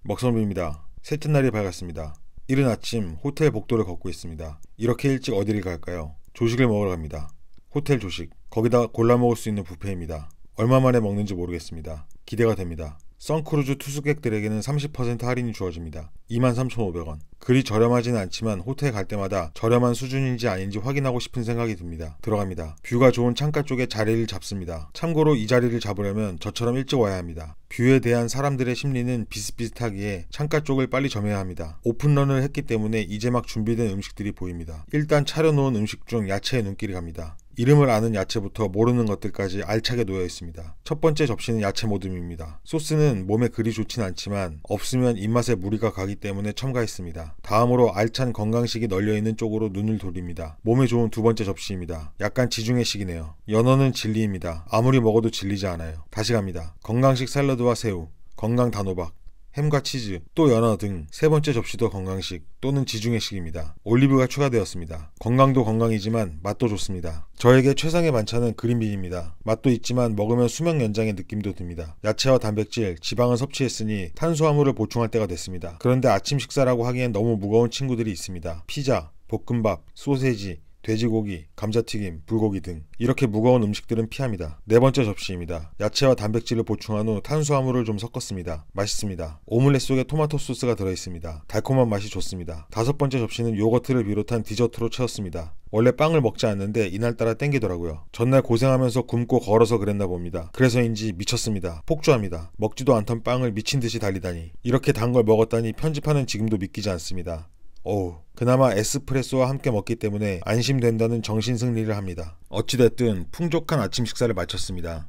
먹선비입니다. 셋째 날이 밝았습니다. 이른 아침 호텔 복도를 걷고 있습니다. 이렇게 일찍 어디를 갈까요? 조식을 먹으러 갑니다. 호텔 조식. 거기다 골라 먹을 수 있는 뷔페입니다. 얼마 만에 먹는지 모르겠습니다. 기대가 됩니다. 선크루즈 투숙객들에게는 30% 할인이 주어집니다. 23,500원. 그리 저렴하지는 않지만 호텔 갈 때마다 저렴한 수준인지 아닌지 확인하고 싶은 생각이 듭니다. 들어갑니다. 뷰가 좋은 창가 쪽에 자리를 잡습니다. 참고로 이 자리를 잡으려면 저처럼 일찍 와야 합니다. 뷰에 대한 사람들의 심리는 비슷비슷하기에 창가 쪽을 빨리 점해야 합니다. 오픈런을 했기 때문에 이제 막 준비된 음식들이 보입니다. 일단 차려놓은 음식 중 야채에 눈길이 갑니다. 이름을 아는 야채부터 모르는 것들까지 알차게 놓여 있습니다. 첫 번째 접시는 야채 모듬입니다. 소스는 몸에 그리 좋진 않지만 없으면 입맛에 무리가 가기 때문에 첨가했습니다. 다음으로 알찬 건강식이 널려있는 쪽으로 눈을 돌립니다. 몸에 좋은 두 번째 접시입니다. 약간 지중해 식이네요. 연어는 진리입니다. 아무리 먹어도 질리지 않아요. 다시 갑니다. 건강식 샐러드와 새우, 건강 단호박, 햄과 치즈, 또 연어 등 세 번째 접시도 건강식 또는 지중해식입니다. 올리브가 추가되었습니다. 건강도 건강이지만 맛도 좋습니다. 저에게 최상의 반찬은 그린빈입니다. 맛도 있지만 먹으면 수명 연장의 느낌도 듭니다. 야채와 단백질, 지방을 섭취했으니 탄수화물을 보충할 때가 됐습니다. 그런데 아침 식사라고 하기엔 너무 무거운 친구들이 있습니다. 피자, 볶음밥, 소세지, 돼지고기, 감자튀김, 불고기 등 이렇게 무거운 음식들은 피합니다. 네 번째 접시입니다. 야채와 단백질을 보충한 후 탄수화물을 좀 섞었습니다. 맛있습니다. 오믈렛 속에 토마토 소스가 들어있습니다. 달콤한 맛이 좋습니다. 다섯 번째 접시는 요거트를 비롯한 디저트로 채웠습니다. 원래 빵을 먹지 않는데 이날따라 땡기더라고요. 전날 고생하면서 굶고 걸어서 그랬나 봅니다. 그래서인지 미쳤습니다. 폭주합니다. 먹지도 않던 빵을 미친듯이 달리다니. 이렇게 단 걸 먹었다니 편집하는 지금도 믿기지 않습니다. 어우, 그나마 에스프레소와 함께 먹기 때문에 안심된다는 정신승리를 합니다. 어찌됐든 풍족한 아침 식사를 마쳤습니다.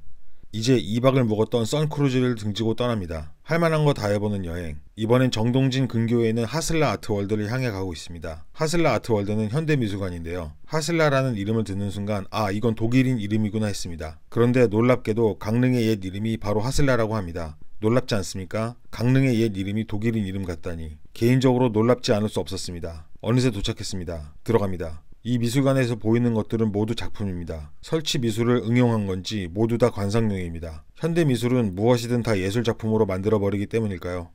이제 2박을 묵었던 선크루즈를 등지고 떠납니다. 할만한 거 다 해보는 여행. 이번엔 정동진 근교에 있는 하슬라 아트월드를 향해 가고 있습니다. 하슬라 아트월드는 현대미술관인데요. 하슬라라는 이름을 듣는 순간 아, 이건 독일인 이름이구나 했습니다. 그런데 놀랍게도 강릉의 옛 이름이 바로 하슬라라고 합니다. 놀랍지 않습니까? 강릉의 옛 이름이 독일인 이름 같다니. 개인적으로 놀랍지 않을 수 없었습니다. 어느새 도착했습니다. 들어갑니다. 이 미술관에서 보이는 것들은 모두 작품입니다. 설치 미술을 응용한 건지 모두 다 관상용입니다. 현대미술은 무엇이든 다 예술작품으로 만들어버리기 때문일까요?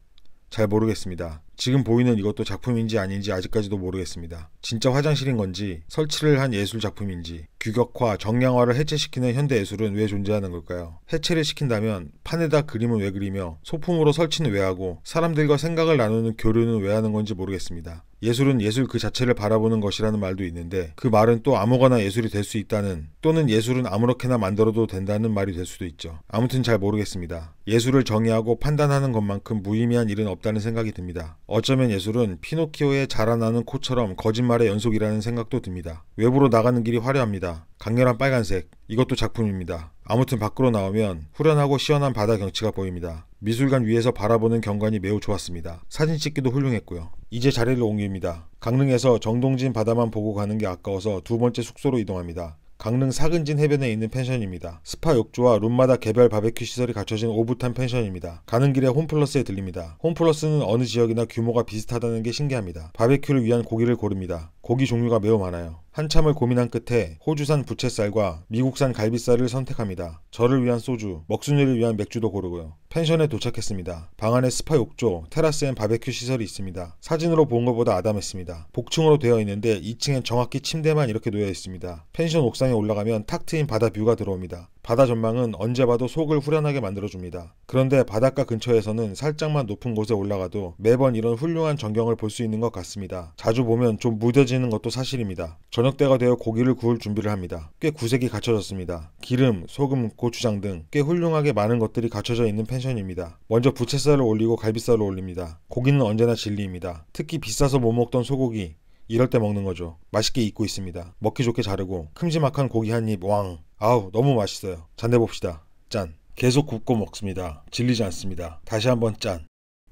잘 모르겠습니다. 지금 보이는 이것도 작품인지 아닌지 아직까지도 모르겠습니다. 진짜 화장실인 건지 설치를 한 예술작품인지 규격화, 정량화를 해체시키는 현대예술은 왜 존재하는 걸까요? 해체를 시킨다면 판에다 그림은 왜 그리며 소품으로 설치는 왜 하고 사람들과 생각을 나누는 교류는 왜 하는 건지 모르겠습니다. 예술은 예술 그 자체를 바라보는 것이라는 말도 있는데 그 말은 또 아무거나 예술이 될 수 있다는 또는 예술은 아무렇게나 만들어도 된다는 말이 될 수도 있죠. 아무튼 잘 모르겠습니다. 예술을 정의하고 판단하는 것만큼 무의미한 일은 없다는 생각이 듭니다. 어쩌면 예술은 피노키오의 자라나는 코처럼 거짓말의 연속이라는 생각도 듭니다. 외부로 나가는 길이 화려합니다. 강렬한 빨간색. 이것도 작품입니다. 아무튼 밖으로 나오면 후련하고 시원한 바다 경치가 보입니다. 미술관 위에서 바라보는 경관이 매우 좋았습니다. 사진 찍기도 훌륭했고요. 이제 자리를 옮깁니다. 강릉에서 정동진 바다만 보고 가는 게 아까워서 두 번째 숙소로 이동합니다. 강릉 사근진 해변에 있는 펜션입니다. 스파 욕조와 룸마다 개별 바베큐 시설이 갖춰진 오붓한 펜션입니다. 가는 길에 홈플러스에 들립니다. 홈플러스는 어느 지역이나 규모가 비슷하다는 게 신기합니다. 바베큐를 위한 고기를 고릅니다. 고기 종류가 매우 많아요. 한참을 고민한 끝에 호주산 부채살과 미국산 갈비살을 선택합니다. 저를 위한 소주, 먹순이를 위한 맥주도 고르고요. 펜션에 도착했습니다. 방 안에 스파 욕조, 테라스엔 바베큐 시설이 있습니다. 사진으로 본 것보다 아담했습니다. 복층으로 되어 있는데 2층엔 정확히 침대만 이렇게 놓여 있습니다. 펜션 옥상에 올라가면 탁 트인 바다 뷰가 들어옵니다. 바다 전망은 언제 봐도 속을 후련하게 만들어줍니다. 그런데 바닷가 근처에서는 살짝만 높은 곳에 올라가도 매번 이런 훌륭한 전경을 볼 수 있는 것 같습니다. 자주 보면 좀 무뎌지는 것도 사실입니다. 저녁때가 되어 고기를 구울 준비를 합니다. 꽤 구색이 갖춰졌습니다. 기름, 소금, 고추장 등 꽤 훌륭하게 많은 것들이 갖춰져 있는 펜션입니다. 먼저 부채살을 올리고 갈비살을 올립니다. 고기는 언제나 진리입니다. 특히 비싸서 못 먹던 소고기, 이럴 때 먹는 거죠. 맛있게 익고 있습니다. 먹기 좋게 자르고 큼지막한 고기 한 입 왕. 아우, 너무 맛있어요. 잔내 봅시다. 짠. 계속 굽고 먹습니다. 질리지 않습니다. 다시 한번 짠.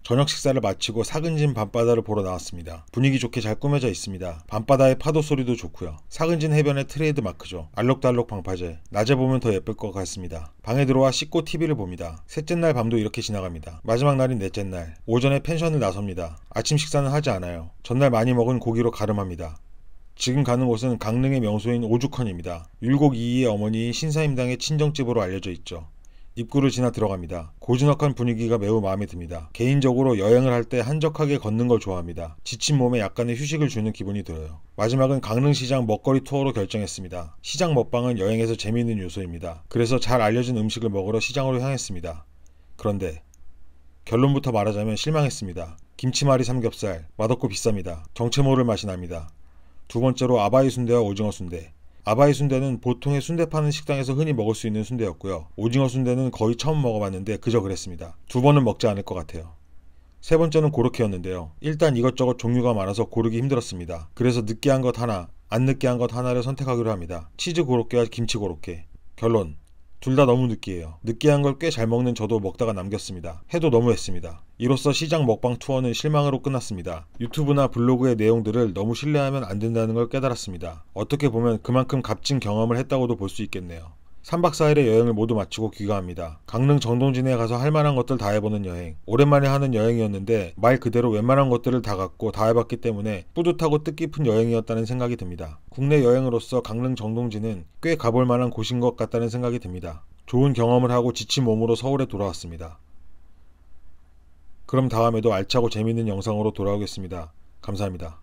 저녁 식사를 마치고 사근진 밤바다를 보러 나왔습니다. 분위기 좋게 잘 꾸며져 있습니다. 밤바다의 파도 소리도 좋고요. 사근진 해변의 트레이드 마크죠. 알록달록 방파제. 낮에 보면 더 예쁠 것 같습니다. 방에 들어와 씻고 TV를 봅니다. 셋째 날 밤도 이렇게 지나갑니다. 마지막 날인 넷째 날. 오전에 펜션을 나섭니다. 아침 식사는 하지 않아요. 전날 많이 먹은 고기로 가름합니다. 지금 가는 곳은 강릉의 명소인 오죽헌입니다. 율곡 이이의 어머니인 신사임당의 친정집으로 알려져 있죠. 입구를 지나 들어갑니다. 고즈넉한 분위기가 매우 마음에 듭니다. 개인적으로 여행을 할 때 한적하게 걷는 걸 좋아합니다. 지친 몸에 약간의 휴식을 주는 기분이 들어요. 마지막은 강릉시장 먹거리 투어로 결정했습니다. 시장 먹방은 여행에서 재미있는 요소입니다. 그래서 잘 알려진 음식을 먹으러 시장으로 향했습니다. 그런데 결론부터 말하자면 실망했습니다. 김치말이 삼겹살, 맛없고 비쌉니다. 정체 모를 맛이 납니다. 두 번째로 아바이 순대와 오징어 순대. 아바이 순대는 보통의 순대 파는 식당에서 흔히 먹을 수 있는 순대였고요. 오징어 순대는 거의 처음 먹어봤는데 그저 그랬습니다. 두 번은 먹지 않을 것 같아요. 세 번째는 고로케였는데요. 일단 이것저것 종류가 많아서 고르기 힘들었습니다. 그래서 느끼한 것 하나, 안 느끼한 것 하나를 선택하기로 합니다. 치즈 고로케와 김치 고로케. 결론. 둘 다 너무 느끼해요. 느끼한 걸 꽤 잘 먹는 저도 먹다가 남겼습니다. 해도 너무했습니다. 이로써 시장 먹방 투어는 실망으로 끝났습니다. 유튜브나 블로그의 내용들을 너무 신뢰하면 안 된다는 걸 깨달았습니다. 어떻게 보면 그만큼 값진 경험을 했다고도 볼 수 있겠네요. 3박 4일의 여행을 모두 마치고 귀가합니다. 강릉 정동진에 가서 할 만한 것들 다 해보는 여행. 오랜만에 하는 여행이었는데 말 그대로 웬만한 것들을 다 갔고 다 해봤기 때문에 뿌듯하고 뜻깊은 여행이었다는 생각이 듭니다. 국내 여행으로서 강릉 정동진은 꽤 가볼 만한 곳인 것 같다는 생각이 듭니다. 좋은 경험을 하고 지친 몸으로 서울에 돌아왔습니다. 그럼 다음에도 알차고 재밌는 영상으로 돌아오겠습니다. 감사합니다.